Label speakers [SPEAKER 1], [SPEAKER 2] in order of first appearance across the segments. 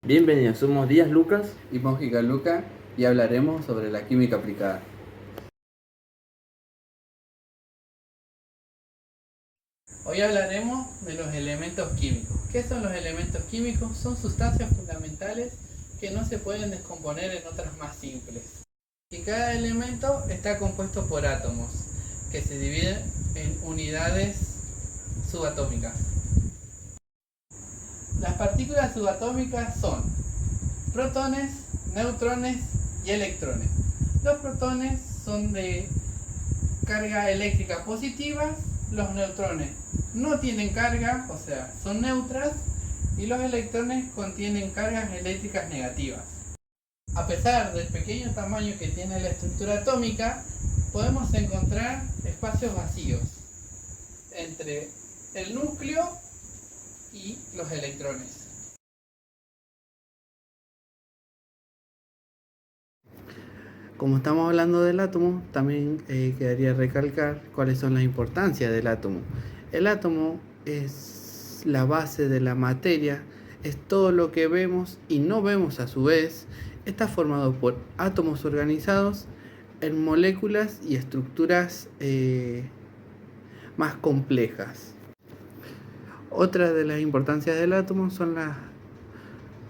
[SPEAKER 1] Bienvenidos, somos Díaz Lucas.
[SPEAKER 2] Y Mójica Luca y hablaremos sobre la química aplicada. Hoy hablaremos de los elementos químicos. ¿Qué son los elementos químicos? Son sustancias fundamentales que no se pueden descomponer en otras más simples. Y cada elemento está compuesto por átomos que se dividen en unidades subatómicas. Las partículas subatómicas son protones, neutrones y electrones. Los protones son de carga eléctrica positiva, los neutrones no tienen carga, o sea, son neutras, y los electrones contienen cargas eléctricas negativas. A pesar del pequeño tamaño que tiene la estructura atómica, podemos encontrar espacios vacíos entre el núcleo y los electrones.
[SPEAKER 1] Como estamos hablando del átomo, también quedaría recalcar cuáles son las importancias del átomo. El átomo es la base de la materia, es todo lo que vemos y no vemos a su vez. Está formado por átomos organizados en moléculas y estructuras más complejas. Otra de las importancias del átomo son las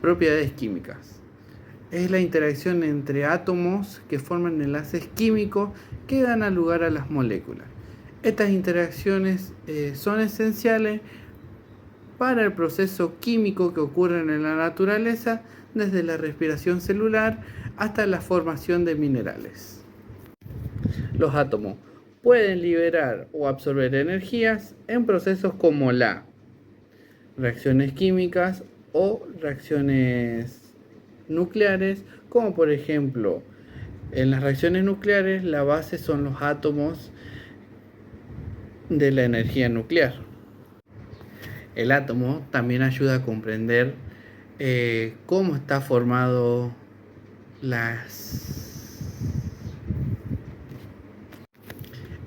[SPEAKER 1] propiedades químicas. Es la interacción entre átomos que forman enlaces químicos que dan lugar a las moléculas. Estas interacciones son esenciales para el proceso químico que ocurre en la naturaleza, desde la respiración celular hasta la formación de minerales. Los átomos pueden liberar o absorber energías en procesos como la reacciones químicas o reacciones nucleares, como por ejemplo en las reacciones nucleares la base son los átomos de la energía nuclear. El átomo también ayuda a comprender cómo está formado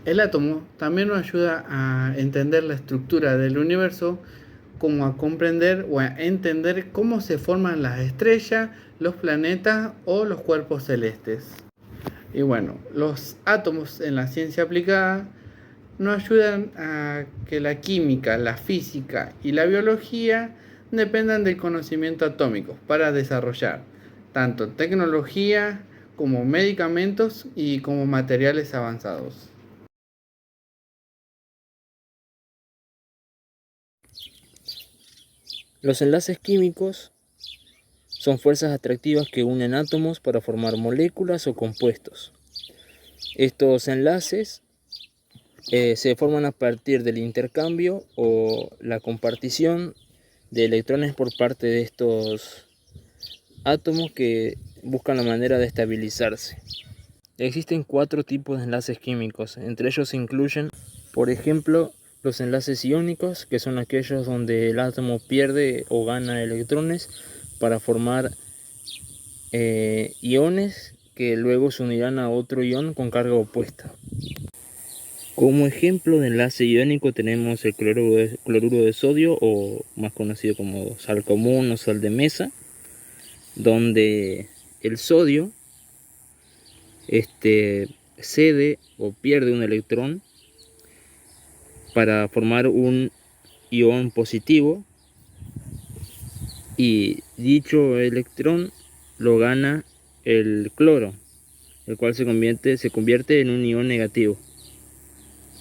[SPEAKER 1] El átomo también nos ayuda a entender la estructura del universo, como a comprender o a entender cómo se forman las estrellas, los planetas o los cuerpos celestes. Y bueno, los átomos en la ciencia aplicada nos ayudan a que la química, la física y la biología dependan del conocimiento atómico para desarrollar tanto tecnología como medicamentos y como materiales avanzados.
[SPEAKER 3] Los enlaces químicos son fuerzas atractivas que unen átomos para formar moléculas o compuestos. Estos enlaces se forman a partir del intercambio o la compartición de electrones por parte de estos átomos que buscan la manera de estabilizarse. Existen 4 tipos de enlaces químicos, entre ellos se incluyen, por ejemplo, los enlaces iónicos, que son aquellos donde el átomo pierde o gana electrones para formar iones que luego se unirán a otro ion con carga opuesta. Como ejemplo de enlace iónico tenemos el cloruro de sodio, o más conocido como sal común o sal de mesa, donde el sodio cede o pierde un electrón para formar un ion positivo, y dicho electrón lo gana el cloro, el cual se convierte en un ion negativo,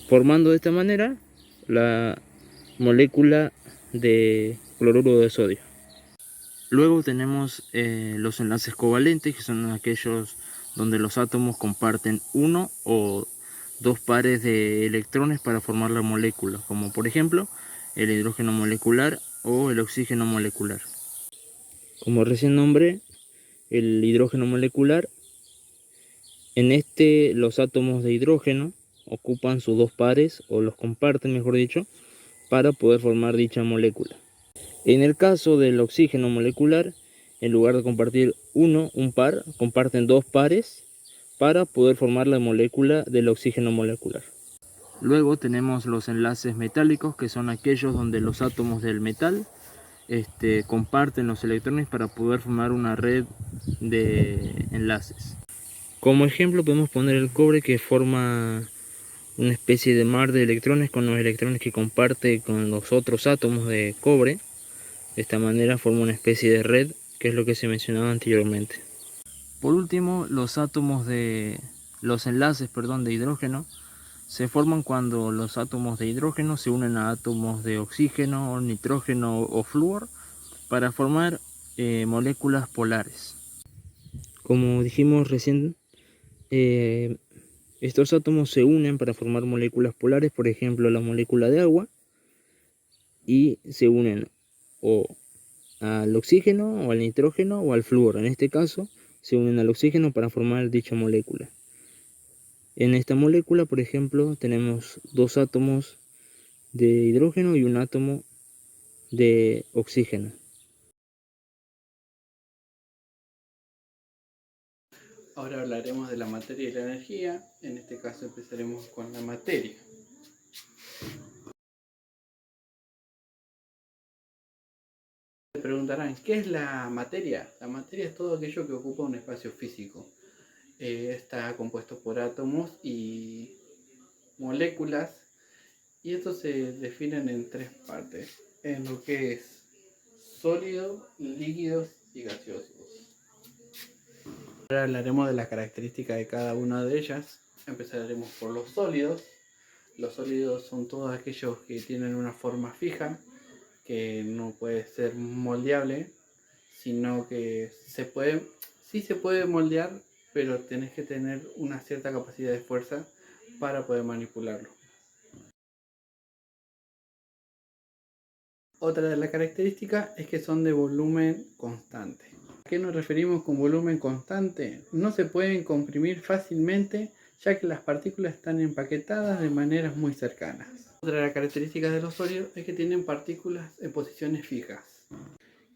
[SPEAKER 3] formando de esta manera la molécula de cloruro de sodio. Luego tenemos los enlaces covalentes, que son aquellos donde los átomos comparten uno o dos pares de electrones para formar la molécula, como por ejemplo el hidrógeno molecular o el oxígeno molecular. Como recién nombré, el hidrógeno molecular, en los átomos de hidrógeno ocupan sus dos pares, o los comparten mejor dicho, para poder formar dicha molécula. En el caso del oxígeno molecular, en lugar de compartir un par, comparten dos pares para poder formar la molécula del oxígeno molecular. Luego tenemos los enlaces metálicos, que son aquellos donde los átomos del metal comparten los electrones para poder formar una red de enlaces. Como ejemplo podemos poner el cobre, que forma una especie de mar de electrones con los electrones que comparte con los otros átomos de cobre. De esta manera forma una especie de red, que es lo que se mencionaba anteriormente. Por último, los enlaces de hidrógeno se forman cuando los átomos de hidrógeno se unen a átomos de oxígeno, nitrógeno o flúor para formar moléculas polares. Como dijimos recién, estos átomos se unen para formar moléculas polares, por ejemplo la molécula de agua, y se unen o al oxígeno o al nitrógeno o al flúor. En este caso se unen al oxígeno para formar dicha molécula. En esta molécula, por ejemplo, tenemos dos átomos de hidrógeno y un átomo de oxígeno.
[SPEAKER 1] Ahora hablaremos de la materia y la energía. En este caso empezaremos con la materia. Se preguntarán, ¿qué es la materia? La materia es todo aquello que ocupa un espacio físico. Está compuesto por átomos y moléculas, y estos se definen en tres partes, en lo que es sólido, líquidos y gaseosos. Ahora hablaremos de las características de cada una de ellas. Empezaremos por los sólidos. Los sólidos son todos aquellos que tienen una forma fija, que no puede ser moldeable, sino que sí se puede moldear, pero tenés que tener una cierta capacidad de fuerza para poder manipularlo. Otra de las características es que son de volumen constante. ¿A qué nos referimos con volumen constante? No se pueden comprimir fácilmente, ya que las partículas están empaquetadas de maneras muy cercanas. Otra de las características de los sólidos es que tienen partículas en posiciones fijas.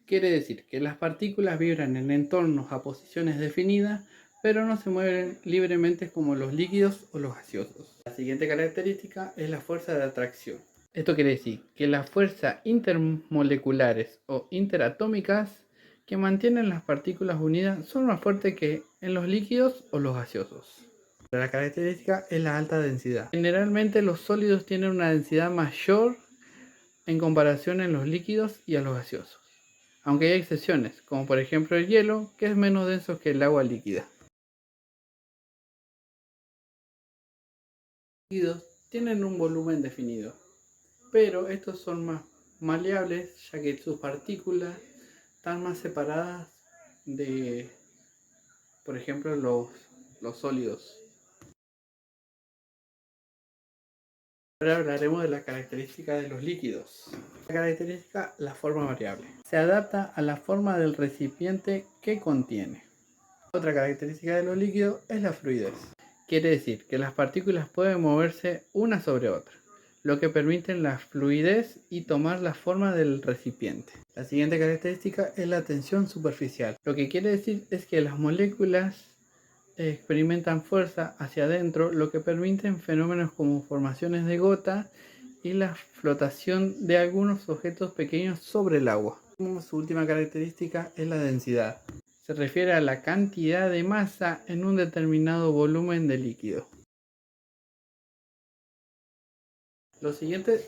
[SPEAKER 1] Quiere decir que las partículas vibran en entornos a posiciones definidas, pero no se mueven libremente como los líquidos o los gaseosos. La siguiente característica es la fuerza de atracción. Esto quiere decir que las fuerzas intermoleculares o interatómicas que mantienen las partículas unidas son más fuertes que en los líquidos o los gaseosos. La característica es la alta densidad. Generalmente los sólidos tienen una densidad mayor en comparación en los líquidos y a los gaseosos, aunque hay excepciones, como por ejemplo el hielo, que es menos denso que el agua líquida. Los líquidos tienen un volumen definido, pero estos son más maleables, ya que sus partículas están más separadas de, por ejemplo, los sólidos. Ahora hablaremos de la característica de los líquidos. La característica, la forma variable. Se adapta a la forma del recipiente que contiene. Otra característica de los líquidos es la fluidez. Quiere decir que las partículas pueden moverse una sobre otra, lo que permite la fluidez y tomar la forma del recipiente. La siguiente característica es la tensión superficial. Lo que quiere decir es que las moléculas experimentan fuerza hacia adentro, lo que permite fenómenos como formaciones de gota y la flotación de algunos objetos pequeños sobre el agua. Su última característica es la densidad. Se refiere a la cantidad de masa en un determinado volumen de líquido. Los siguientes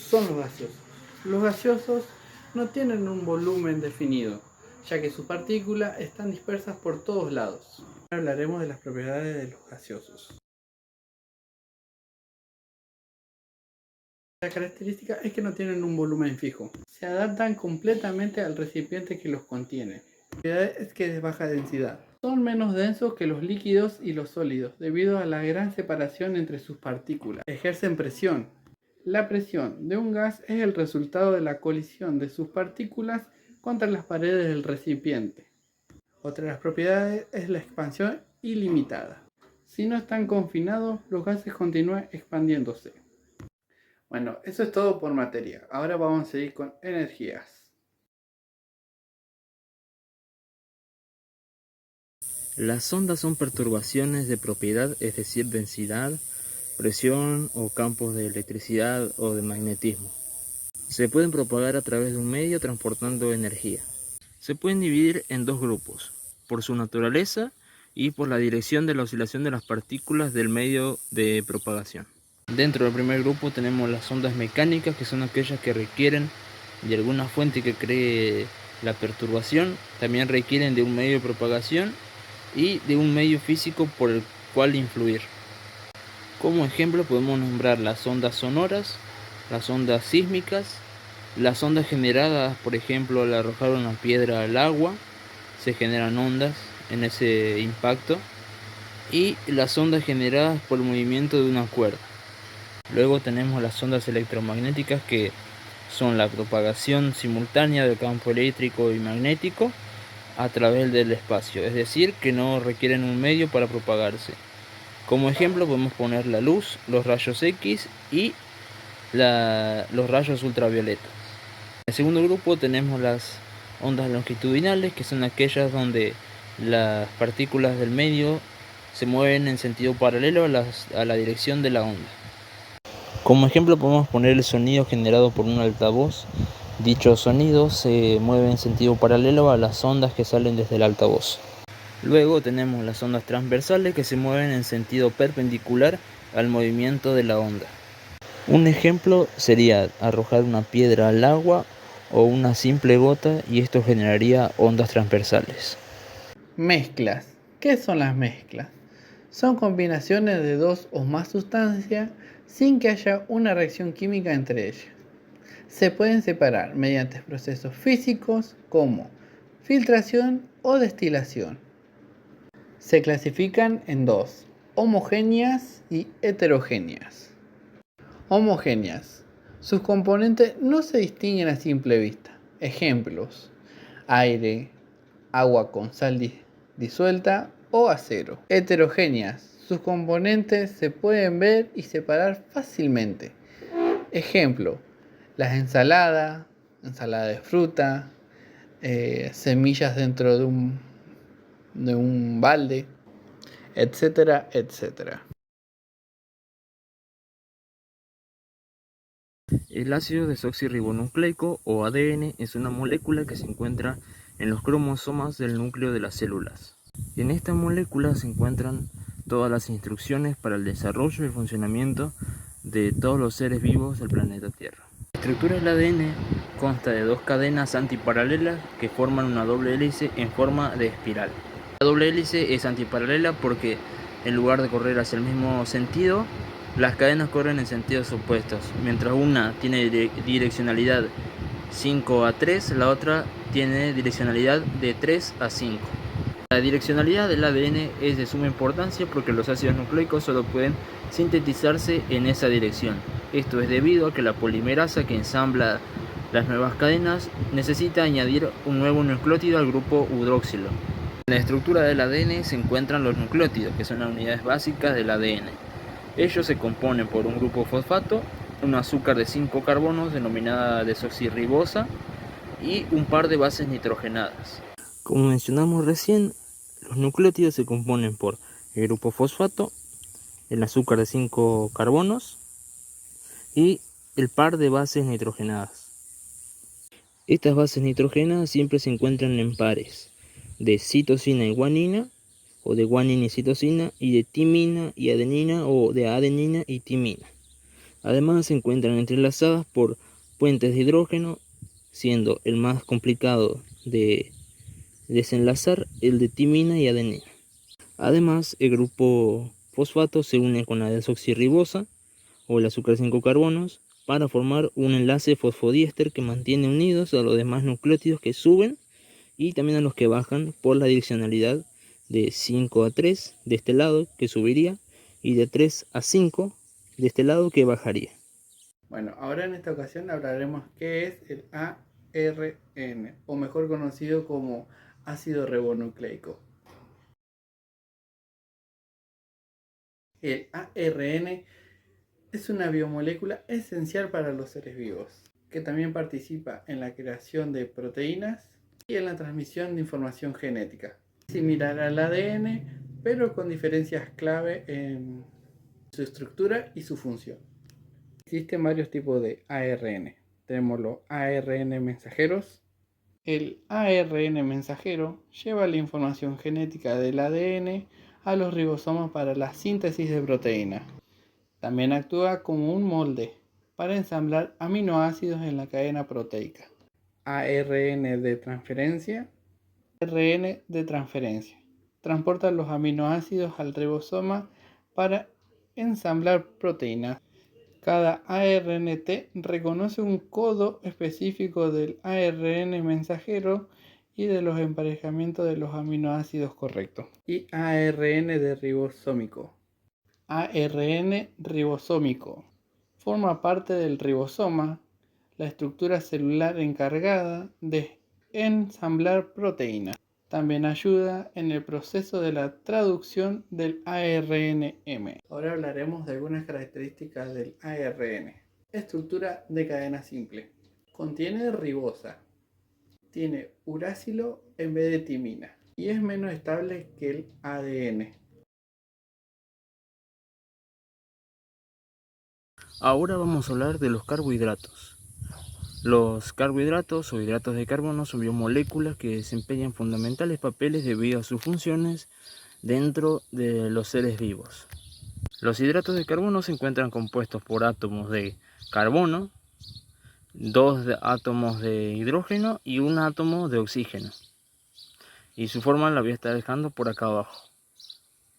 [SPEAKER 1] son los gaseosos. Los gaseosos no tienen un volumen definido, ya que sus partículas están dispersas por todos lados. Ahora hablaremos de las propiedades de los gaseosos. La característica es que no tienen un volumen fijo. Se adaptan completamente al recipiente que los contiene. La propiedad es que es de baja densidad. Son menos densos que los líquidos y los sólidos, debido a la gran separación entre sus partículas. Ejercen presión. La presión de un gas es el resultado de la colisión de sus partículas contra las paredes del recipiente. Otra de las propiedades es la expansión ilimitada. Si no están confinados, los gases continúan expandiéndose. Bueno, eso es todo por materia. Ahora vamos a seguir con energías.
[SPEAKER 3] Las ondas son perturbaciones de propiedad, es decir, densidad, presión o campos de electricidad o de magnetismo. Se pueden propagar a través de un medio transportando energía. Se pueden dividir en dos grupos, por su naturaleza y por la dirección de la oscilación de las partículas del medio de propagación. Dentro del primer grupo tenemos las ondas mecánicas, que son aquellas que requieren de alguna fuente que cree la perturbación. También requieren de un medio de propagación y de un medio físico por el cual influir. Como ejemplo podemos nombrar las ondas sonoras, las ondas sísmicas, las ondas generadas, por ejemplo, al arrojar una piedra al agua, se generan ondas en ese impacto, y las ondas generadas por el movimiento de una cuerda. Luego tenemos las ondas electromagnéticas, que son la propagación simultánea del campo eléctrico y magnético a través del espacio, es decir, que no requieren un medio para propagarse. Como ejemplo podemos poner la luz, los rayos X y los rayos ultravioletas. En el segundo grupo tenemos las ondas longitudinales, que son aquellas donde las partículas del medio se mueven en sentido paralelo a la dirección de la onda. Como ejemplo podemos poner el sonido generado por un altavoz. Dicho sonido se mueve en sentido paralelo a las ondas que salen desde el altavoz. Luego tenemos las ondas transversales, que se mueven en sentido perpendicular al movimiento de la onda. Un ejemplo sería arrojar una piedra al agua o una simple gota, y esto generaría ondas transversales.
[SPEAKER 2] Mezclas. ¿Qué son las mezclas? Son combinaciones de dos o más sustancias sin que haya una reacción química entre ellas. Se pueden separar mediante procesos físicos como filtración o destilación. Se clasifican en dos: homogéneas y heterogéneas. Homogéneas. Sus componentes no se distinguen a simple vista. Ejemplos: aire, agua con sal disuelta o acero. Heterogéneas. Sus componentes se pueden ver y separar fácilmente. Ejemplo: las ensaladas, ensalada de fruta, semillas dentro de un balde, etcétera, etcétera.
[SPEAKER 3] El ácido desoxirribonucleico, o ADN, es una molécula que se encuentra en los cromosomas del núcleo de las células. En esta molécula se encuentran todas las instrucciones para el desarrollo y el funcionamiento de todos los seres vivos del planeta Tierra. La estructura del ADN consta de dos cadenas antiparalelas que forman una doble hélice en forma de espiral. La doble hélice es antiparalela porque, en lugar de correr hacia el mismo sentido, las cadenas corren en sentidos opuestos. Mientras una tiene direccionalidad 5 a 3, la otra tiene direccionalidad de 3 a 5. La direccionalidad del ADN es de suma importancia porque los ácidos nucleicos solo pueden sintetizarse en esa dirección. Esto es debido a que la polimerasa que ensambla las nuevas cadenas necesita añadir un nuevo nucleótido al grupo hidroxilo. En la estructura del ADN se encuentran los nucleótidos, que son las unidades básicas del ADN. Ellos se componen por un grupo fosfato, un azúcar de 5 carbonos denominada desoxirribosa y un par de bases nitrogenadas. Como mencionamos recién, los nucleótidos se componen por el grupo fosfato, el azúcar de 5 carbonos y el par de bases nitrogenadas. Estas bases nitrogenadas siempre se encuentran en pares de citosina y guanina, o de guanina y citosina, y de timina y adenina, o de adenina y timina. Además se encuentran entrelazadas por puentes de hidrógeno, siendo el más complicado de desenlazar el de timina y adenina. Además, el grupo fosfato se une con la desoxirribosa, o el azúcar de 5 carbonos, para formar un enlace fosfodiéster que mantiene unidos a los demás nucleótidos que suben y también a los que bajan por la direccionalidad de 5 a 3 de este lado, que subiría, y de 3 a 5 de este lado, que bajaría.
[SPEAKER 2] Bueno, ahora en esta ocasión hablaremos qué es el ARN, o mejor conocido como ácido ribonucleico. El ARN es una biomolécula esencial para los seres vivos, que también participa en la creación de proteínas y en la transmisión de información genética. Similar al ADN, pero con diferencias clave en su estructura y su función. Existen varios tipos de ARN.
[SPEAKER 1] tenemos los ARN mensajeros. El ARN mensajero lleva la información genética del ADN a los ribosomas para la síntesis de proteínas. También actúa como un molde para ensamblar aminoácidos en la cadena proteica. ARN de transferencia. ARN de transferencia. Transporta los aminoácidos al ribosoma para ensamblar proteínas. Cada ARNT reconoce un codo específico del ARN mensajero y de los emparejamientos de los aminoácidos correctos. Y ARN de ribosómico. ARN ribosómico. Forma parte del ribosoma, la estructura celular encargada de ensamblar proteínas. También ayuda en el proceso de la traducción del ARNM. Ahora hablaremos de algunas características del ARN. Estructura de cadena simple. Contiene ribosa. Tiene uracilo en vez de timina. Y es menos estable que el ADN.
[SPEAKER 3] Ahora vamos a hablar de los carbohidratos. Los carbohidratos o hidratos de carbono son biomoléculas que desempeñan fundamentales papeles debido a sus funciones dentro de los seres vivos. Los hidratos de carbono se encuentran compuestos por átomos de carbono, 2 átomos de hidrógeno y un átomo de oxígeno. Y su forma la voy a estar dejando por acá abajo.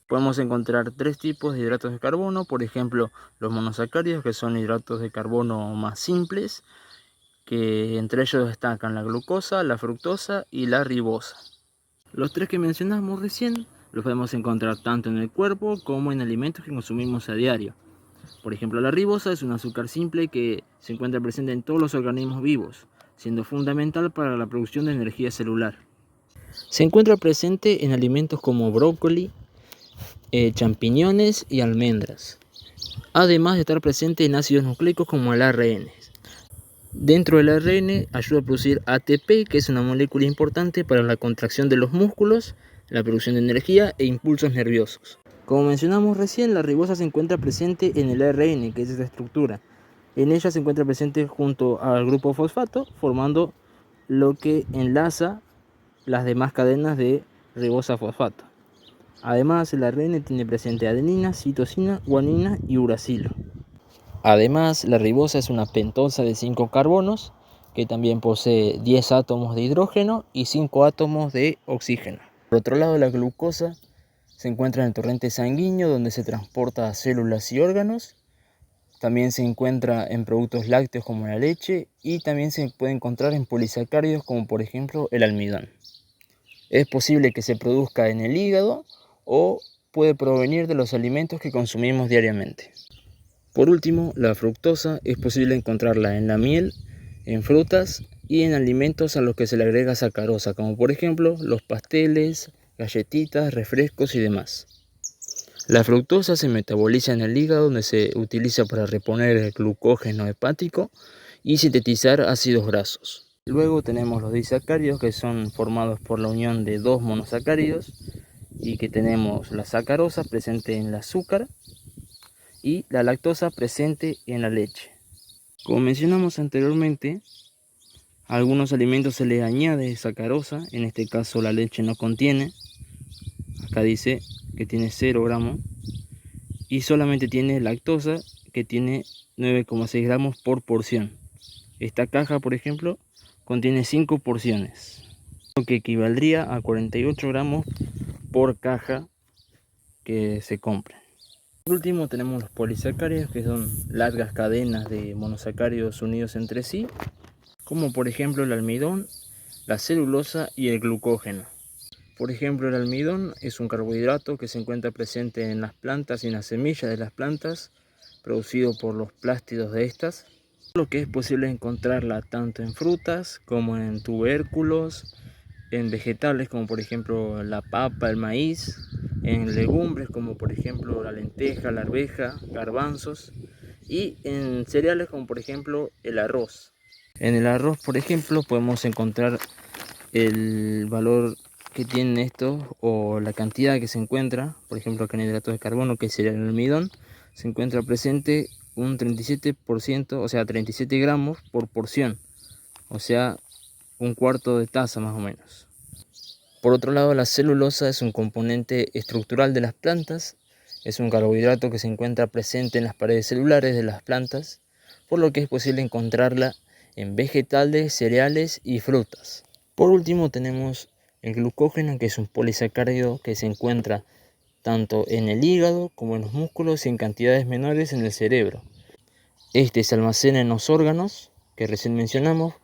[SPEAKER 3] Podemos encontrar 3 tipos de hidratos de carbono, por ejemplo los monosacáridos, que son hidratos de carbono más simples, que entre ellos destacan la glucosa, la fructosa y la ribosa. Los 3 que mencionamos recién los podemos encontrar tanto en el cuerpo como en alimentos que consumimos a diario. Por ejemplo, la ribosa es un azúcar simple que se encuentra presente en todos los organismos vivos, siendo fundamental para la producción de energía celular. Se encuentra presente en alimentos como brócoli, champiñones y almendras, además de estar presente en ácidos nucleicos como el ARN. Dentro del ARN ayuda a producir ATP, que es una molécula importante para la contracción de los músculos, la producción de energía e impulsos nerviosos. Como mencionamos recién, la ribosa se encuentra presente en el ARN, que es esta estructura. En ella se encuentra presente junto al grupo fosfato, formando lo que enlaza las demás cadenas de ribosa-fosfato. Además, el ARN tiene presente adenina, citosina, guanina y uracilo. Además, la ribosa es una pentosa de 5 carbonos que también posee 10 átomos de hidrógeno y 5 átomos de oxígeno. Por otro lado, la glucosa se encuentra en el torrente sanguíneo donde se transporta a células y órganos. También se encuentra en productos lácteos como la leche y también se puede encontrar en polisacáridos como por ejemplo el almidón. Es posible que se produzca en el hígado o puede provenir de los alimentos que consumimos diariamente. Por último, la fructosa es posible encontrarla en la miel, en frutas y en alimentos a los que se le agrega sacarosa, como por ejemplo los pasteles, galletitas, refrescos y demás. La fructosa se metaboliza en el hígado, donde se utiliza para reponer el glucógeno hepático y sintetizar ácidos grasos. Luego tenemos los disacáridos, que son formados por la unión de 2 monosacáridos, y que tenemos la sacarosa presente en el azúcar y la lactosa presente en la leche. Como mencionamos anteriormente, a algunos alimentos se les añade sacarosa, en este caso la leche no contiene, acá dice que tiene 0 gramos, y solamente tiene lactosa, que tiene 9,6 gramos por porción. Esta caja, por ejemplo, contiene 5 porciones, lo que equivaldría a 48 gramos por caja que se compra. Por último tenemos los polisacáridos, que son largas cadenas de monosacáridos unidos entre sí, como por ejemplo el almidón, la celulosa y el glucógeno. Por ejemplo, el almidón es un carbohidrato que se encuentra presente en las plantas y en las semillas de las plantas, producido por los plástidos de estas, lo que es posible encontrarla tanto en frutas como en tubérculos, en vegetales como por ejemplo la papa, el maíz, en legumbres como por ejemplo la lenteja, la arveja, garbanzos, y en cereales como por ejemplo el arroz. En el arroz, por ejemplo, podemos encontrar el valor que tienen estos o la cantidad que se encuentra. Por ejemplo, acá en hidratos de carbono, que sería el almidón, se encuentra presente un 37%, o sea, 37 gramos por porción, o sea, un cuarto de taza más o menos. Por otro lado, la celulosa es un componente estructural de las plantas, es un carbohidrato que se encuentra presente en las paredes celulares de las plantas, por lo que es posible encontrarla en vegetales, cereales y frutas. Por último tenemos el glucógeno, que es un polisacárido que se encuentra tanto en el hígado como en los músculos y en cantidades menores en el cerebro. Este se almacena en los órganos, que recién mencionamos,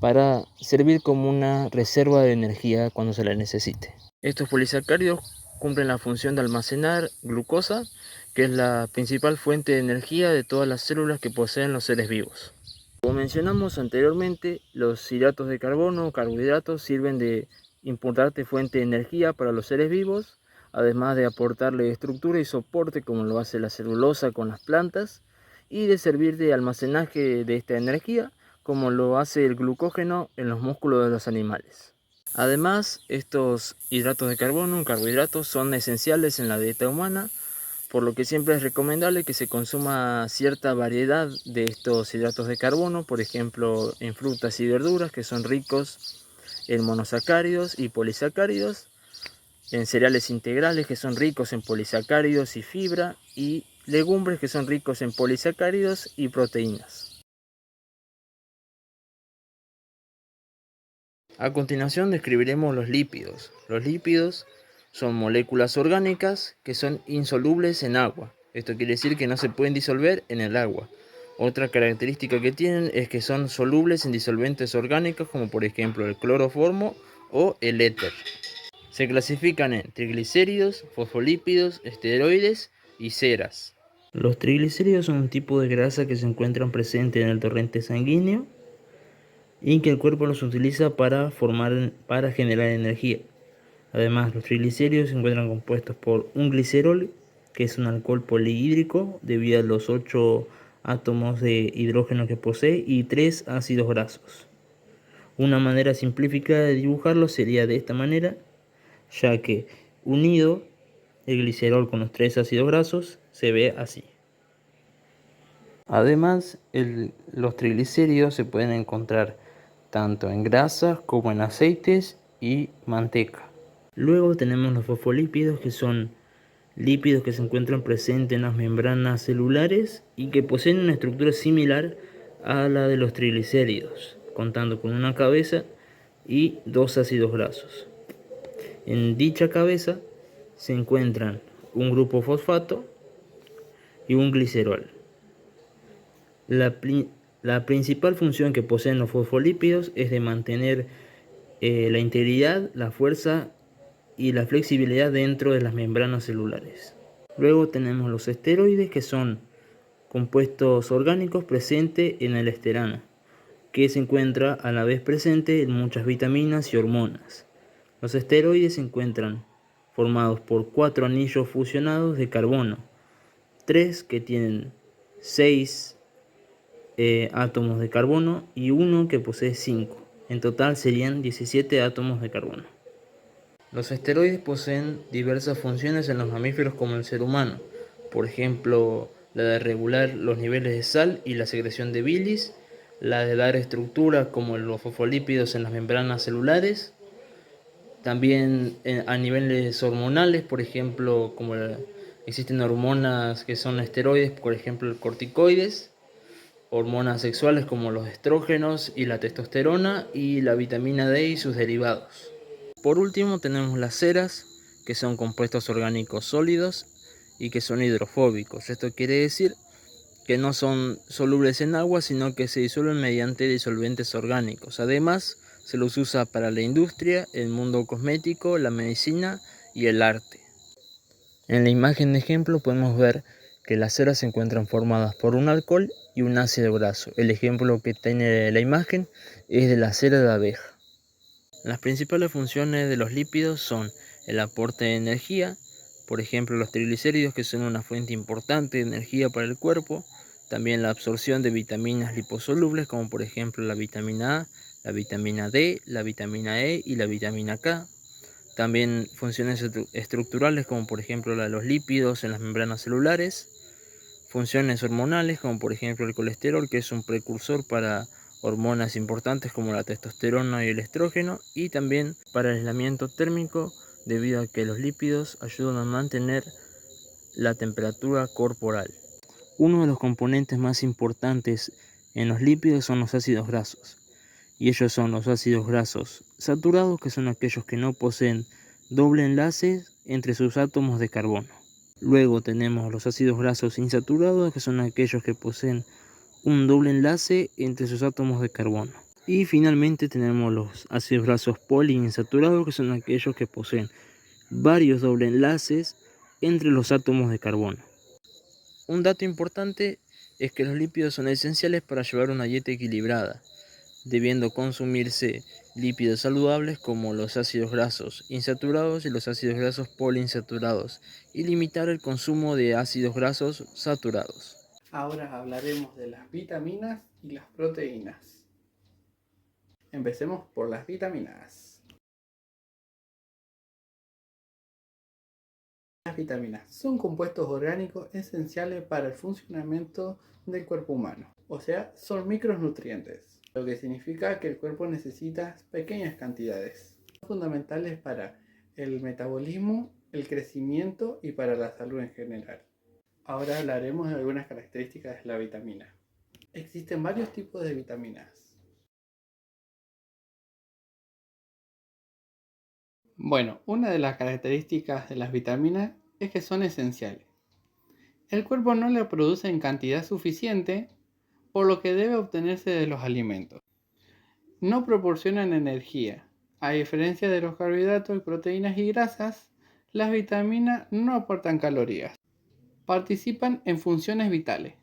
[SPEAKER 3] para servir como una reserva de energía cuando se la necesite. Estos polisacáridos cumplen la función de almacenar glucosa, que es la principal fuente de energía de todas las células que poseen los seres vivos. Como mencionamos anteriormente, los hidratos de carbono o carbohidratos sirven de importante fuente de energía para los seres vivos, además de aportarle estructura y soporte como lo hace la celulosa con las plantas, y de servir de almacenaje de esta energía como lo hace el glucógeno en los músculos de los animales. Además, estos hidratos de carbono, carbohidratos, son esenciales en la dieta humana, por lo que siempre es recomendable que se consuma cierta variedad de estos hidratos de carbono, por ejemplo en frutas y verduras que son ricos en monosacáridos y polisacáridos, en cereales integrales que son ricos en polisacáridos y fibra, y legumbres que son ricos en polisacáridos y proteínas. A continuación describiremos los lípidos. Los lípidos son moléculas orgánicas que son insolubles en agua. Esto quiere decir que no se pueden disolver en el agua. Otra característica que tienen es que son solubles en disolventes orgánicos como por ejemplo el cloroformo o el éter. Se clasifican en triglicéridos, fosfolípidos, esteroides y ceras. Los triglicéridos son un tipo de grasa que se encuentran presentes en el torrente sanguíneo y que el cuerpo los utiliza para generar energía. Además, los triglicéridos se encuentran compuestos por un glicerol, que es un alcohol polihídrico debido a los 8 átomos de hidrógeno que posee, y 3 ácidos grasos. Una manera simplificada de dibujarlo sería de esta manera, ya que unido el glicerol con los 3 ácidos grasos se ve así. Además, los triglicéridos se pueden encontrar tanto en grasas como en aceites y manteca. Luego tenemos los fosfolípidos, que son lípidos que se encuentran presentes en las membranas celulares y que poseen una estructura similar a la de los triglicéridos, contando con una cabeza y 2 ácidos grasos. En dicha cabeza se encuentran un grupo fosfato y un glicerol. La principal función que poseen los fosfolípidos es de mantener la integridad, la fuerza y la flexibilidad dentro de las membranas celulares. Luego tenemos los esteroides, que son compuestos orgánicos presentes en el esterano, que se encuentra a la vez presente en muchas vitaminas y hormonas. Los esteroides se encuentran formados por 4 anillos fusionados de carbono, 3 que tienen 6 átomos de carbono y 1 que posee 5. En total serían 17 átomos de carbono. Los esteroides poseen diversas funciones en los mamíferos como el ser humano, por ejemplo, la de regular los niveles de sal y la secreción de bilis, la de dar estructura como los fosfolípidos en las membranas celulares, también a niveles hormonales, por ejemplo, existen hormonas que son esteroides, por ejemplo, el corticoides, hormonas sexuales como los estrógenos y la testosterona, y la vitamina D y sus derivados. Por último tenemos las ceras, que son compuestos orgánicos sólidos y que son hidrofóbicos. Esto quiere decir que no son solubles en agua, sino que se disuelven mediante disolventes orgánicos. Además, se los usa para la industria, el mundo cosmético, la medicina y el arte. En la imagen de ejemplo podemos ver que las ceras se encuentran formadas por un alcohol y un ácido graso. El ejemplo que tiene la imagen es de la cera de abeja. Las principales funciones de los lípidos son el aporte de energía, por ejemplo los triglicéridos, que son una fuente importante de energía para el cuerpo, también la absorción de vitaminas liposolubles como por ejemplo la vitamina A, la vitamina D, la vitamina E y la vitamina K. También funciones estructurales como por ejemplo la de los lípidos en las membranas celulares, funciones hormonales, como por ejemplo el colesterol, que es un precursor para hormonas importantes como la testosterona y el estrógeno, y también para el aislamiento térmico, debido a que los lípidos ayudan a mantener la temperatura corporal. Uno de los componentes más importantes en los lípidos son los ácidos grasos, y ellos son los ácidos grasos saturados, que son aquellos que no poseen doble enlace entre sus átomos de carbono. Luego tenemos los ácidos grasos insaturados, que son aquellos que poseen un doble enlace entre sus átomos de carbono. Y finalmente tenemos los ácidos grasos poliinsaturados, que son aquellos que poseen varios doble enlaces entre los átomos de carbono. Un dato importante es que los lípidos son esenciales para llevar una dieta equilibrada, debiendo consumirse lípidos saludables como los ácidos grasos insaturados y los ácidos grasos poliinsaturados, y limitar el consumo de ácidos grasos saturados.
[SPEAKER 1] Ahora hablaremos de las vitaminas y las proteínas. Empecemos por las vitaminas. Las vitaminas son compuestos orgánicos esenciales para el funcionamiento del cuerpo humano, o sea, son micronutrientes, lo que significa que el cuerpo necesita pequeñas cantidades. Son fundamentales para el metabolismo, el crecimiento y para la salud en general. Ahora hablaremos de algunas características de la vitamina. Existen varios tipos de vitaminas. Bueno, una de las características de las vitaminas es que son esenciales. El cuerpo no la produce en cantidad suficiente, por lo que debe obtenerse de los alimentos. No proporcionan energía. A diferencia de los carbohidratos y proteínas y grasas, las vitaminas no aportan calorías. Participan en funciones vitales.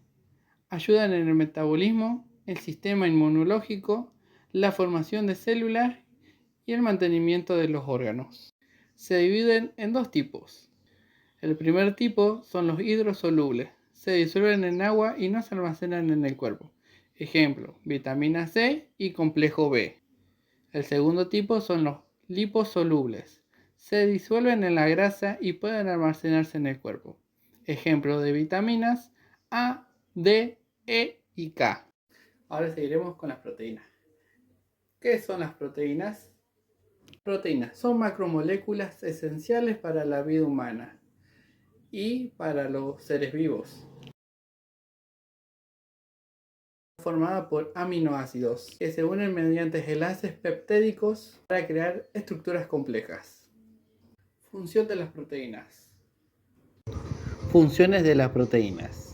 [SPEAKER 1] Ayudan en el metabolismo, el sistema inmunológico, la formación de células y el mantenimiento de los órganos. Se dividen en dos tipos. El primer tipo son los hidrosolubles. Se disuelven en agua y no se almacenan en el cuerpo. Ejemplo, vitamina C y complejo B. El segundo tipo son los liposolubles. Se disuelven en la grasa y pueden almacenarse en el cuerpo. Ejemplo de vitaminas A, D, E y K. Ahora seguiremos con las proteínas. ¿Qué son las proteínas? Proteínas son macromoléculas esenciales para la vida humana y para los seres vivos. Formada por aminoácidos que se unen mediante enlaces peptídicos para crear estructuras complejas. Función de las proteínas. Funciones de las proteínas.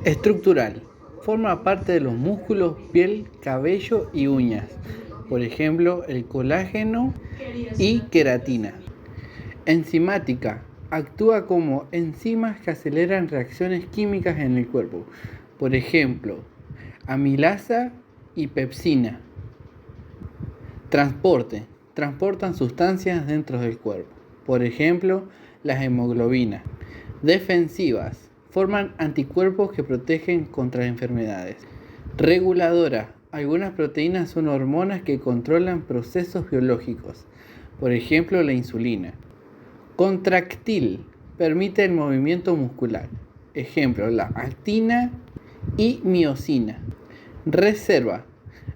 [SPEAKER 1] Estructural. Forma parte de los músculos, piel, cabello y uñas. Por ejemplo, el colágeno y queratina. Enzimática. Actúa como enzimas que aceleran reacciones químicas en el cuerpo. Por ejemplo, amilasa y pepsina. Transporte. Transportan sustancias dentro del cuerpo. Por ejemplo, las hemoglobinas. Defensivas. Forman anticuerpos que protegen contra enfermedades. Reguladora. Algunas proteínas son hormonas que controlan procesos biológicos. Por ejemplo, la insulina. Contractil. Permite el movimiento muscular. Ejemplo, la actina y miosina. Reserva.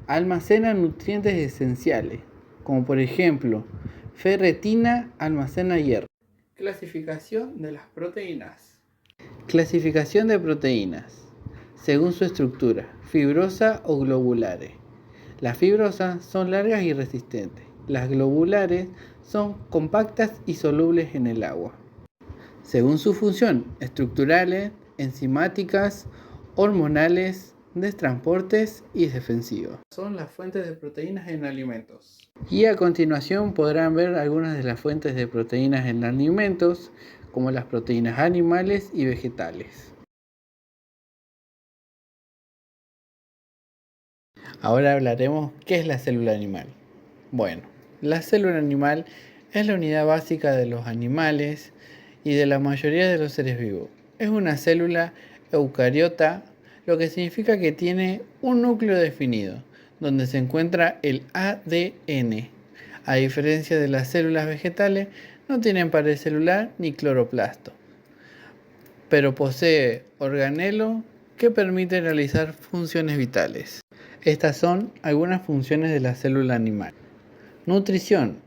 [SPEAKER 1] Almacena nutrientes esenciales, como por ejemplo, ferritina almacena hierro. Clasificación de las proteínas. Clasificación de proteínas. Según su estructura, fibrosa o globulares. Las fibrosas son largas y resistentes. Las globulares son compactas y solubles en el agua. Según su función, estructurales, enzimáticas, hormonales, de transportes y defensivos. Son las fuentes de proteínas en alimentos. Y a continuación podrán ver algunas de las fuentes de proteínas en alimentos, como las proteínas animales y vegetales. Ahora hablaremos qué es la célula animal. Bueno, la célula animal es la unidad básica de los animales y de la mayoría de los seres vivos. Es una célula eucariota, lo que significa que tiene un núcleo definido, donde se encuentra el ADN. A diferencia de las células vegetales, no tienen pared celular ni cloroplasto. pero posee organelo que permite realizar funciones vitales. Estas son algunas funciones de la célula animal. Nutrición.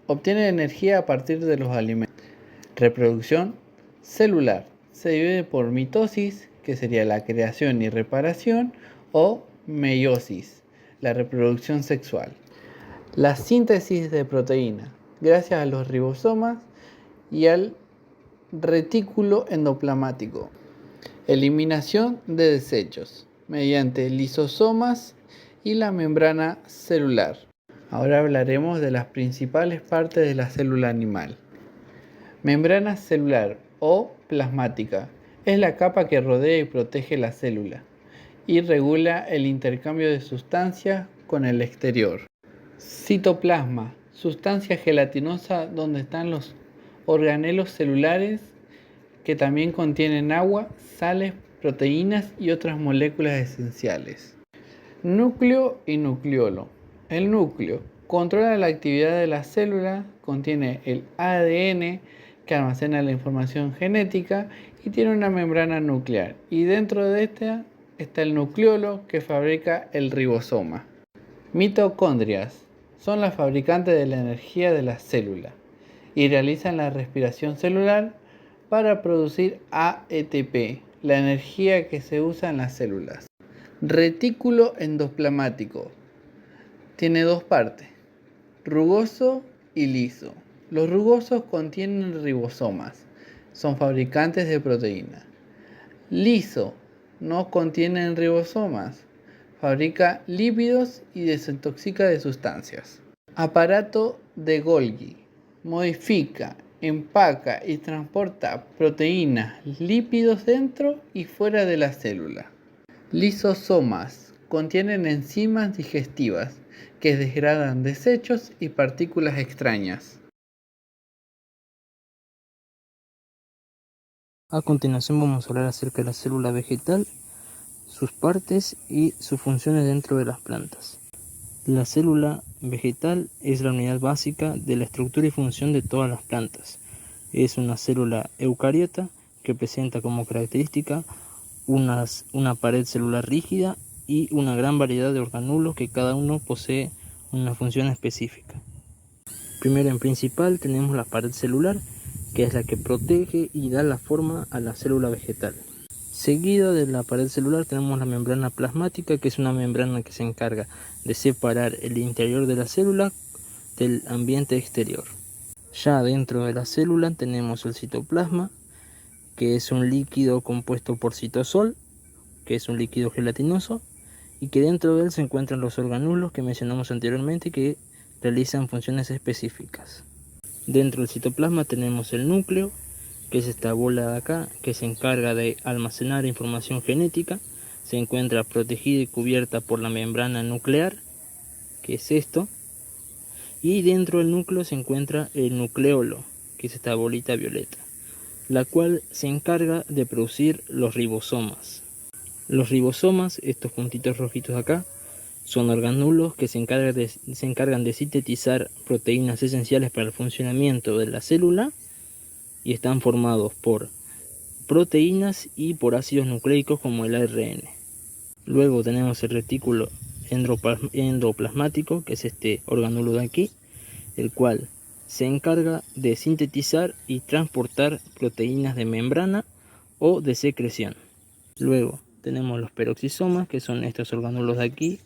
[SPEAKER 1] Obtiene energía a partir de los alimentos. Reproducción celular. Se divide por mitosis, que sería la creación y reparación, o meiosis, la reproducción sexual. La síntesis de proteína, gracias a los ribosomas y al retículo endoplasmático. Eliminación de desechos mediante lisosomas y la membrana celular. Ahora hablaremos de las principales partes de la célula animal. Membrana celular o plasmática es la capa que rodea y protege la célula y regula el intercambio de sustancias con el exterior. Citoplasma, sustancia gelatinosa donde están los organelos celulares que también contienen agua, sales, proteínas y otras moléculas esenciales. Núcleo y nucleolo. El núcleo controla la actividad de la célula, contiene el ADN que almacena la información genética y tiene una membrana nuclear. Y dentro de esta está el nucleolo que fabrica el ribosoma. Mitocondrias son las fabricantes de la energía de la célula y realizan la respiración celular para producir ATP, la energía que se usa en las células. Retículo endoplasmático. Tiene dos partes, rugoso y liso. Los rugosos contienen ribosomas, son fabricantes de proteínas. Liso, no contienen ribosomas, fabrica lípidos y desintoxica de sustancias. Aparato de Golgi. Modifica, empaca y transporta proteínas, lípidos dentro y fuera de la célula. Lisosomas. Contienen enzimas digestivas que degradan desechos y partículas extrañas.
[SPEAKER 3] A continuación vamos a hablar acerca de la célula vegetal, sus partes y sus funciones dentro de las plantas. La célula vegetal es la unidad básica de la estructura y función de todas las plantas. Es una célula eucariota que presenta como característica una pared celular rígida y una gran variedad de organulos que cada uno posee una función específica. Primero en principal tenemos la pared celular, que es la que protege y da la forma a la célula vegetal. Seguido de la pared celular tenemos la membrana plasmática, que es una membrana que se encarga de separar el interior de la célula del ambiente exterior. Ya dentro de la célula tenemos el citoplasma, que es un líquido compuesto por citosol, que es un líquido gelatinoso, y que dentro de él se encuentran los organulos que mencionamos anteriormente que realizan funciones específicas. Dentro del citoplasma tenemos el núcleo, que es esta bola de acá, que se encarga de almacenar información genética. Se encuentra protegida y cubierta por la membrana nuclear, que es esto. Y dentro del núcleo se encuentra el nucleolo, que es esta bolita violeta, la cual se encarga de producir los ribosomas. Los ribosomas, estos puntitos rojitos acá, son organulos que se encargan de sintetizar proteínas esenciales para el funcionamiento de la célula y están formados por proteínas y por ácidos nucleicos como el ARN. Luego tenemos el retículo endoplasmático, que es este organulo de aquí, el cual se encarga de sintetizar y transportar proteínas de membrana o de secreción. Luego tenemos los peroxisomas, que son estos organulos de aquí,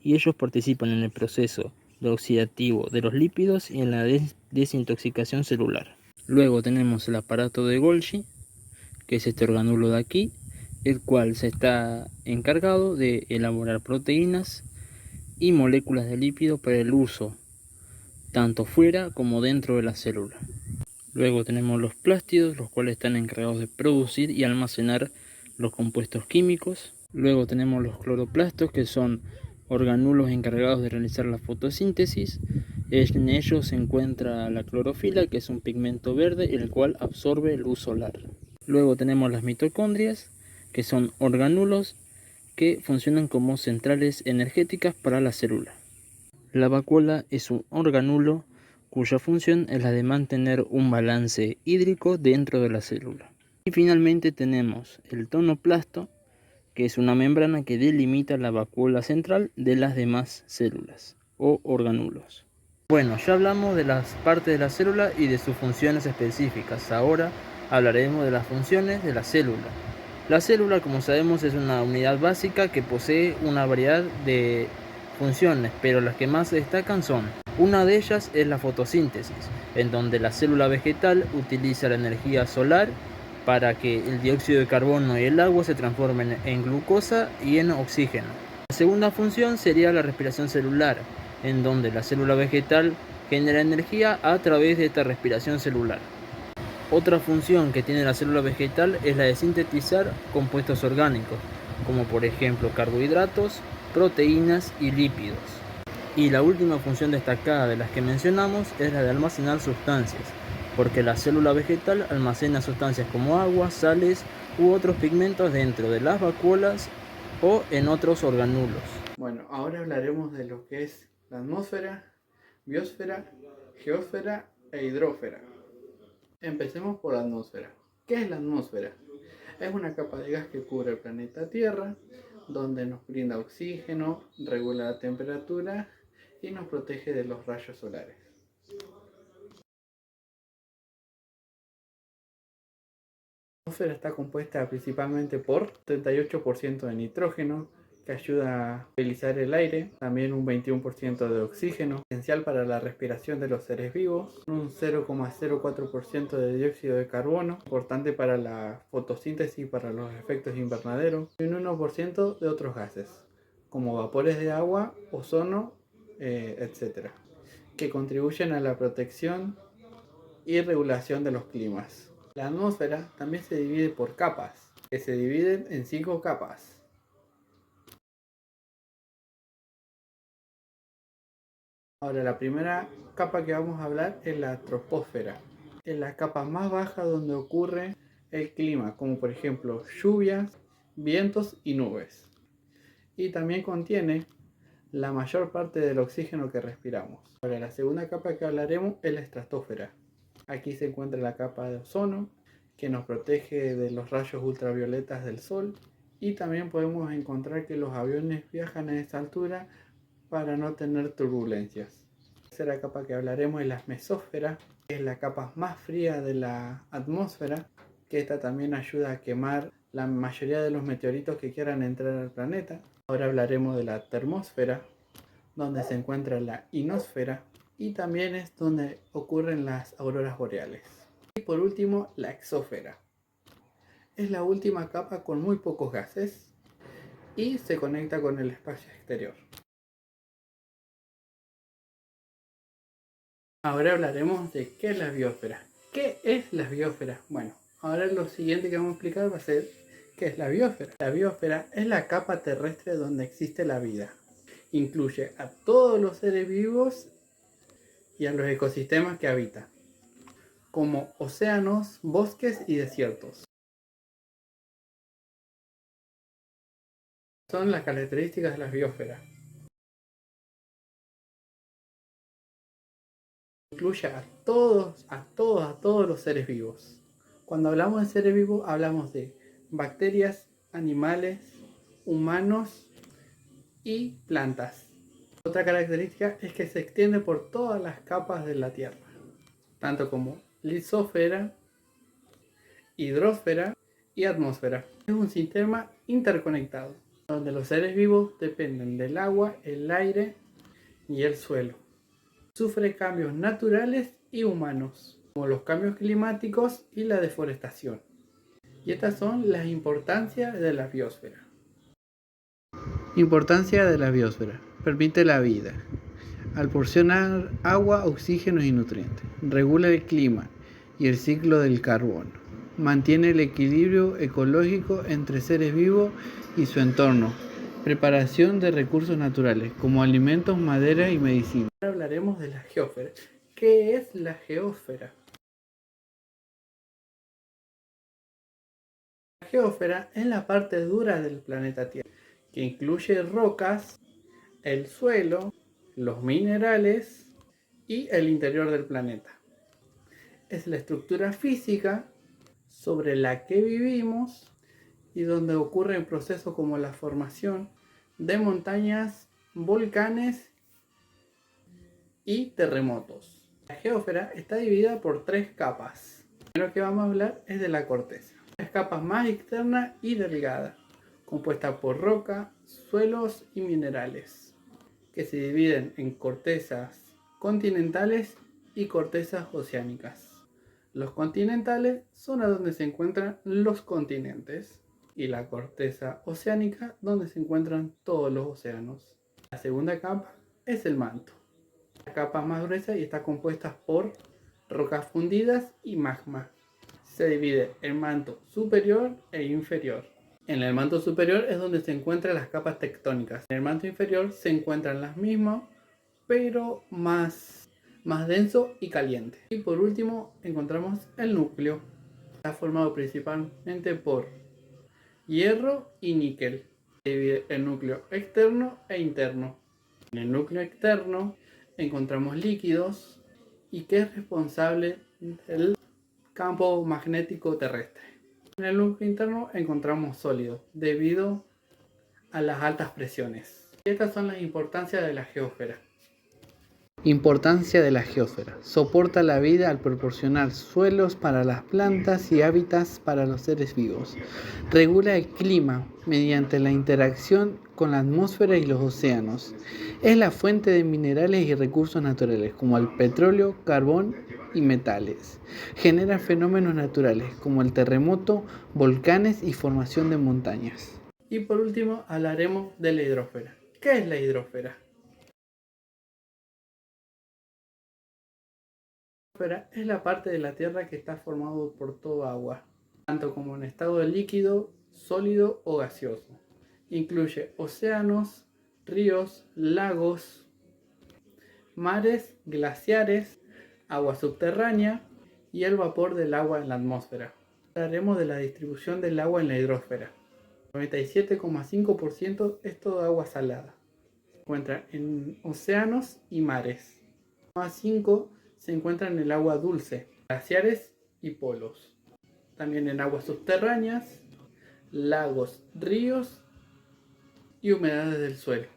[SPEAKER 3] y ellos participan en el proceso oxidativo de los lípidos y en la desintoxicación celular. Luego tenemos el aparato de Golgi, que es este organulo de aquí, el cual se está encargado de elaborar proteínas y moléculas de lípido para el uso tanto fuera como dentro de la célula. Luego tenemos los plástidos, los cuales están encargados de producir y almacenar los compuestos químicos. Luego tenemos los cloroplastos, que son organulos encargados de realizar la fotosíntesis. En ellos se encuentra la clorofila, que es un pigmento verde, el cual absorbe luz solar. Luego tenemos las mitocondrias, que son organulos que funcionan como centrales energéticas para la célula. La vacuola es un organulo cuya función es la de mantener un balance hídrico dentro de la célula. Y finalmente tenemos el tonoplasto, que es una membrana que delimita la vacuola central de las demás células o organulos. Bueno, ya hablamos de las partes de la célula y de sus funciones específicas. Ahora hablaremos de las funciones de la célula. La célula, como sabemos, es una unidad básica que posee una variedad de funciones, pero las que más se destacan son: una de ellas es la fotosíntesis, en donde la célula vegetal utiliza la energía solar para que el dióxido de carbono y el agua se transformen en glucosa y en oxígeno. La segunda función sería la respiración celular, en donde la célula vegetal genera energía a través de esta respiración celular. Otra función que tiene la célula vegetal es la de sintetizar compuestos orgánicos, como por ejemplo carbohidratos, proteínas y lípidos. Y la última función destacada de las que mencionamos es la de almacenar sustancias, porque la célula vegetal almacena sustancias como agua, sales u otros pigmentos dentro de las vacuolas o en otros organulos.
[SPEAKER 1] Bueno, ahora hablaremos de lo que es la atmósfera, biosfera, geósfera e hidrósfera. Empecemos por la atmósfera. ¿Qué es la atmósfera? Es una capa de gas que cubre el planeta Tierra, donde nos brinda oxígeno, regula la temperatura y nos protege de los rayos solares. La atmósfera está compuesta principalmente por 38% de nitrógeno, que ayuda a estabilizar el aire, también un 21% de oxígeno, esencial para la respiración de los seres vivos, un 0,04% de dióxido de carbono, importante para la fotosíntesis y para los efectos invernaderos, y un 1% de otros gases, como vapores de agua, ozono, etc., que contribuyen a la protección y regulación de los climas. La atmósfera también se divide por capas, que se dividen en 5 capas. Ahora, la primera capa que vamos a hablar es la troposfera. Es la capa más baja donde ocurre el clima, como por ejemplo lluvias, vientos y nubes. Y también contiene la mayor parte del oxígeno que respiramos. Ahora, la segunda capa que hablaremos es la estratosfera. Aquí se encuentra la capa de ozono, que nos protege de los rayos ultravioletas del sol. Y también podemos encontrar que los aviones viajan a esa altura para no tener turbulencias. La tercera capa que hablaremos es la mesósfera, que es la capa más fría de la atmósfera, que esta también ayuda a quemar la mayoría de los meteoritos que quieran entrar al planeta. Ahora hablaremos de la termósfera, donde se encuentra la ionosfera, y también es donde ocurren las auroras boreales. Y por último, la exósfera. Es la última capa con muy pocos gases y se conecta con el espacio exterior. Ahora hablaremos de qué es la biosfera. ¿Qué es la biosfera? Bueno, ahora lo siguiente que vamos a explicar va a ser qué es la biosfera. La biosfera es la capa terrestre donde existe la vida. Incluye a todos los seres vivos y a los ecosistemas que habitan, como océanos, bosques y desiertos. Son las características de la biosfera. Incluye a todos los seres vivos. Cuando hablamos de seres vivos, hablamos de bacterias, animales, humanos y plantas. Otra característica es que se extiende por todas las capas de la Tierra, tanto como lisosfera, hidrosfera y atmósfera. Es un sistema interconectado, donde los seres vivos dependen del agua, el aire y el suelo. Sufre cambios naturales y humanos, como los cambios climáticos y la deforestación. Y estas son las importancias de la biosfera. Importancia de la biosfera. Permite la vida, al proporcionar agua, oxígeno y nutrientes. Regula el clima y el ciclo del carbono. Mantiene el equilibrio ecológico entre seres vivos y su entorno. Preparación de recursos naturales, como alimentos, madera y medicina. Ahora hablaremos de la geósfera. ¿Qué es la geósfera? La geósfera es la parte dura del planeta Tierra, que incluye rocas, el suelo, los minerales y el interior del planeta. Es la estructura física sobre la que vivimos y donde ocurren procesos como la formación de montañas, volcanes y terremotos. La geósfera está dividida por 3 capas. Lo primero que vamos a hablar es de la corteza. Las capas más externa y delgada, compuesta por roca, suelos y minerales, que se dividen en cortezas continentales y cortezas oceánicas. Los continentales son a donde se encuentran los continentes y la corteza oceánica donde se encuentran todos los océanos. La segunda capa es el manto. La capa más gruesa y está compuesta por rocas fundidas y magma. Se divide en manto superior e inferior. En el manto superior es donde se encuentran las capas tectónicas. En el manto inferior se encuentran las mismas, pero más denso y caliente. Y por último encontramos el núcleo. Está formado principalmente por hierro y níquel. Se divide en núcleo externo e interno. En el núcleo externo encontramos líquidos y que es responsable del campo magnético terrestre. En el núcleo interno encontramos sólidos debido a las altas presiones. Estas son las importancias de la geósfera. Importancia de la geósfera. Soporta la vida al proporcionar suelos para las plantas y hábitats para los seres vivos. Regula el clima mediante la interacción con la atmósfera y los océanos. Es la fuente de minerales y recursos naturales como el petróleo, carbón y metales. Genera fenómenos naturales como el terremoto, volcanes y formación de montañas. Y por último hablaremos de la hidrosfera. ¿Qué es la hidrosfera? La hidrosfera es la parte de la Tierra que está formado por todo agua, tanto como en estado de líquido, sólido o gaseoso. Incluye océanos, ríos, lagos, mares, glaciares, agua subterránea y el vapor del agua en la atmósfera. Hablaremos de la distribución del agua en la hidrosfera. 97,5% es toda agua salada. Se encuentra en océanos y mares. 5% se encuentra en el agua dulce, glaciares y polos. También en aguas subterráneas, lagos, ríos y humedades del suelo.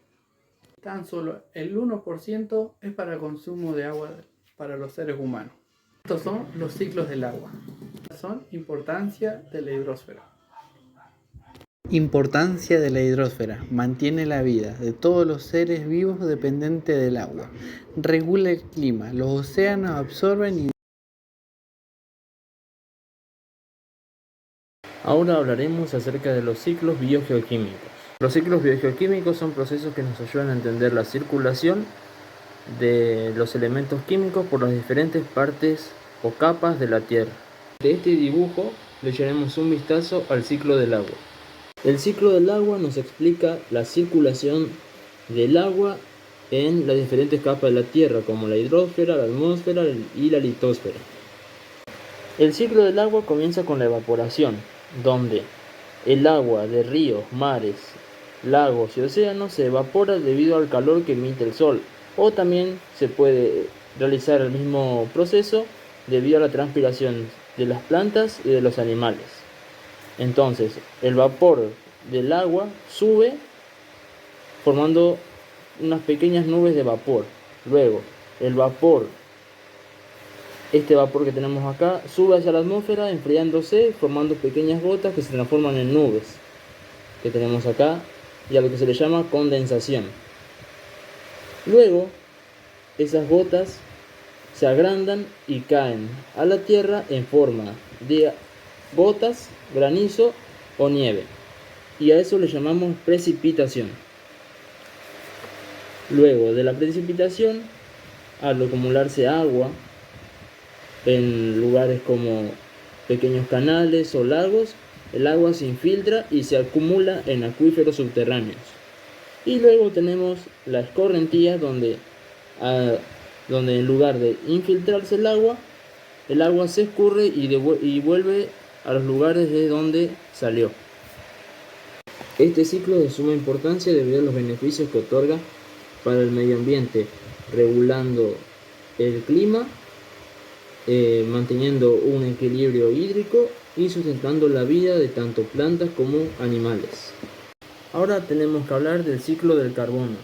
[SPEAKER 1] Tan solo el 1% es para consumo de agua para los seres humanos. Estos son los ciclos del agua. Son importancia de la hidrosfera. Importancia de la hidrosfera. Mantiene la vida de todos los seres vivos dependiente del agua. Regula el clima. Los océanos absorben y...
[SPEAKER 3] Ahora hablaremos acerca de los ciclos biogeoquímicos. Los ciclos biogeoquímicos son procesos que nos ayudan a entender la circulación de los elementos químicos por las diferentes partes o capas de la Tierra. De este dibujo le echaremos un vistazo al ciclo del agua. El ciclo del agua nos explica la circulación del agua en las diferentes capas de la Tierra, como la hidrosfera, la atmósfera y la litosfera. El ciclo del agua comienza con la evaporación, donde el agua de ríos, mares, lagos y océanos se evapora debido al calor que emite el sol, o también se puede realizar el mismo proceso debido a la transpiración de las plantas y de los animales. Entonces, el vapor del agua sube formando unas pequeñas nubes de vapor. Luego, este vapor que tenemos acá, sube hacia la atmósfera, enfriándose, formando pequeñas gotas que se transforman en nubes, que tenemos acá, y a lo que se le llama condensación. Luego, esas gotas se agrandan y caen a la tierra en forma de gotas, granizo o nieve, y a eso le llamamos precipitación. Luego de la precipitación, al acumularse agua en lugares como pequeños canales o lagos, el agua se infiltra y se acumula en acuíferos subterráneos. Y luego tenemos la escorrentía donde en lugar de infiltrarse el agua se escurre y vuelve a los lugares de donde salió. Este ciclo es de suma importancia debido a los beneficios que otorga para el medio ambiente, regulando el clima, manteniendo un equilibrio hídrico y sustentando la vida de tanto plantas como animales. Ahora tenemos que hablar del ciclo del carbono.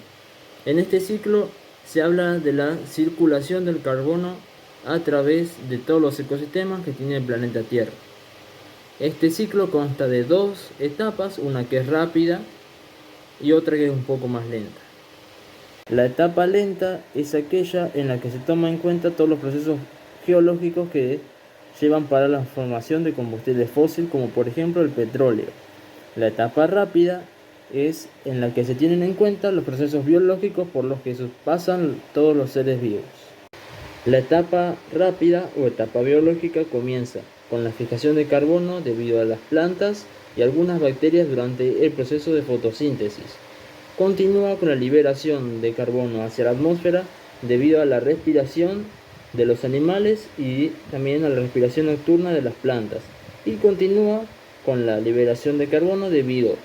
[SPEAKER 3] En este ciclo se habla de la circulación del carbono a través de todos los ecosistemas que tiene el planeta Tierra. Este ciclo consta de dos etapas, una que es rápida y otra que es un poco más lenta. La etapa lenta es aquella en la que se toma en cuenta todos los procesos geológicos que llevan para la formación de combustibles fósiles, como por ejemplo el petróleo. La etapa rápida es en la que se tienen en cuenta los procesos biológicos por los que pasan todos los seres vivos. La etapa rápida o etapa biológica comienza con la fijación de carbono debido a las plantas y algunas bacterias durante el proceso de fotosíntesis. Continúa con la liberación de carbono hacia la atmósfera debido a la respiración de los animales y también a la respiración nocturna de las plantas. Y continúa con la liberación de carbono debido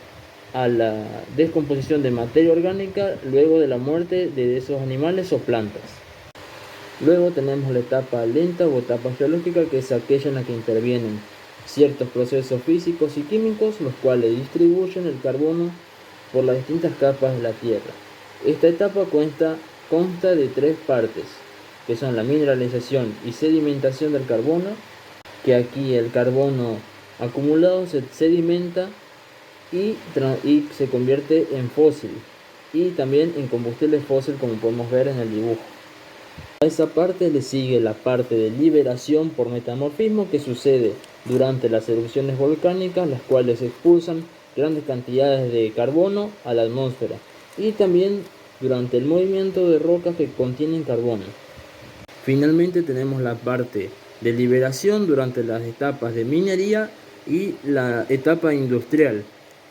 [SPEAKER 3] a la descomposición de materia orgánica luego de la muerte de esos animales o plantas. Luego tenemos la etapa lenta o etapa geológica, que es aquella en la que intervienen ciertos procesos físicos y químicos, los cuales distribuyen el carbono por las distintas capas de la Tierra. Esta etapa consta de tres partes, que son la mineralización y sedimentación del carbono, que aquí el carbono acumulado se sedimenta y se convierte en fósil y también en combustible fósil, como podemos ver en el dibujo. A esa parte le sigue la parte de liberación por metamorfismo, que sucede durante las erupciones volcánicas, las cuales expulsan grandes cantidades de carbono a la atmósfera, y también durante el movimiento de rocas que contienen carbono. Finalmente tenemos la parte de liberación durante las etapas de minería y la etapa industrial,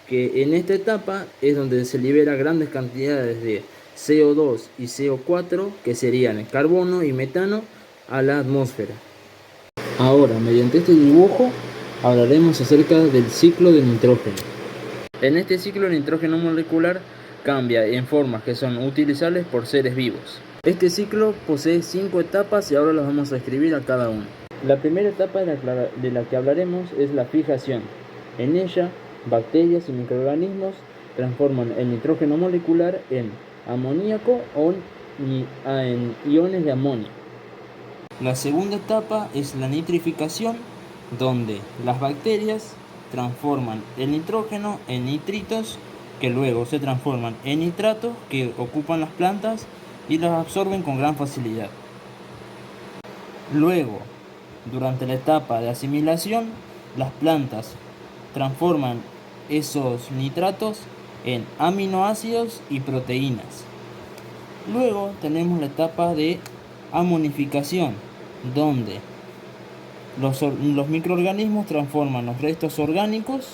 [SPEAKER 3] que en esta etapa es donde se libera grandes cantidades de CO2 y CO4, que serían el carbono y metano, a la atmósfera. Ahora, mediante este dibujo, hablaremos acerca del ciclo de nitrógeno. En este ciclo el nitrógeno molecular cambia en formas que son utilizables por seres vivos. Este ciclo posee 5 etapas y ahora las vamos a describir a cada una. La primera etapa de la que hablaremos es la fijación. En ella, bacterias y microorganismos transforman el nitrógeno molecular en amoníaco o en iones de amonio. La segunda etapa es la nitrificación, donde las bacterias transforman el nitrógeno en nitritos, que luego se transforman en nitratos que ocupan las plantas y las absorben con gran facilidad. Luego, durante la etapa de asimilación, las plantas transforman esos nitratos en aminoácidos y proteínas. Luego tenemos la etapa de amonificación, donde los microorganismos transforman los restos orgánicos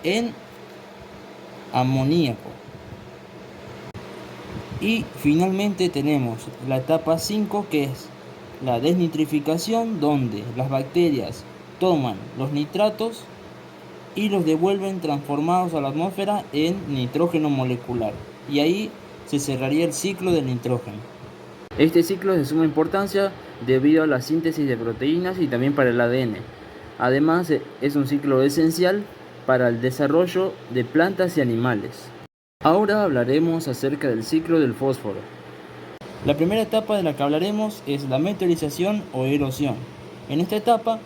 [SPEAKER 3] en amoníaco. Y finalmente tenemos la etapa 5, que es la desnitrificación, donde las bacterias toman los nitratos y los devuelven transformados a la atmósfera en nitrógeno molecular. Y ahí se cerraría el ciclo del nitrógeno. Este ciclo es de suma importancia debido a la síntesis de proteínas y también para el ADN. Además, es un ciclo esencial para el desarrollo de plantas y animales. Ahora hablaremos acerca del ciclo del fósforo. La primera etapa de la que hablaremos es la meteorización o erosión. En esta etapa,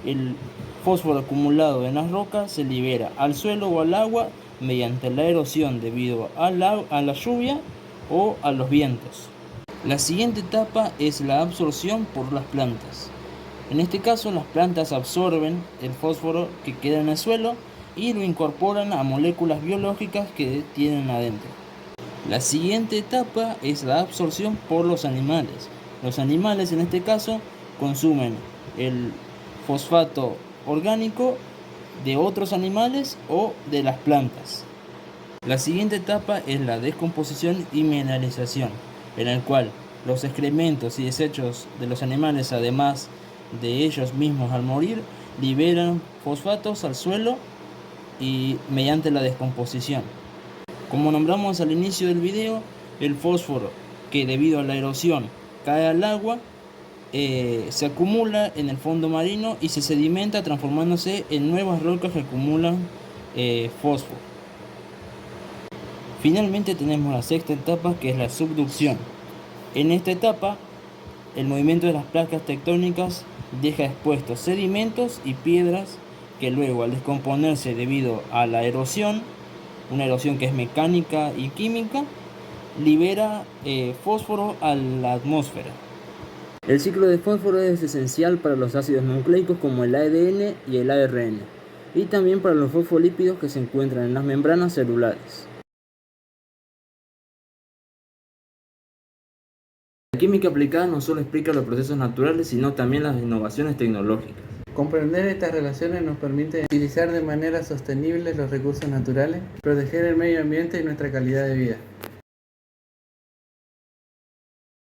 [SPEAKER 3] el fósforo acumulado en las rocas se libera al suelo o al agua mediante la erosión debido a la lluvia o a los vientos. La siguiente etapa es la absorción por las plantas. En este caso, las plantas absorben el fósforo que queda en el suelo y lo incorporan a moléculas biológicas que tienen adentro. La siguiente etapa es la absorción por los animales. Los animales, en este caso, consumen el fosfato orgánico de otros animales o de las plantas. La siguiente etapa es la descomposición y mineralización, en el cual los excrementos y desechos de los animales, además de ellos mismos al morir, liberan fosfatos al suelo y mediante la descomposición. Como nombramos al inicio del video, el fósforo que debido a la erosión cae al agua se acumula en el fondo marino y se sedimenta transformándose en nuevas rocas que acumulan fósforo. Finalmente tenemos la sexta etapa, que es la subducción. En esta etapa, el movimiento de las placas tectónicas deja expuestos sedimentos y piedras que luego, al descomponerse debido a la erosión, una erosión que es mecánica y química, libera fósforo a la atmósfera. El ciclo de fósforo es esencial para los ácidos nucleicos como el ADN y el ARN, y también para los fosfolípidos que se encuentran en las membranas celulares. La química aplicada no solo explica los procesos naturales, sino también las innovaciones tecnológicas.
[SPEAKER 1] Comprender estas relaciones nos permite utilizar de manera sostenible los recursos naturales, proteger el medio ambiente y nuestra calidad de vida.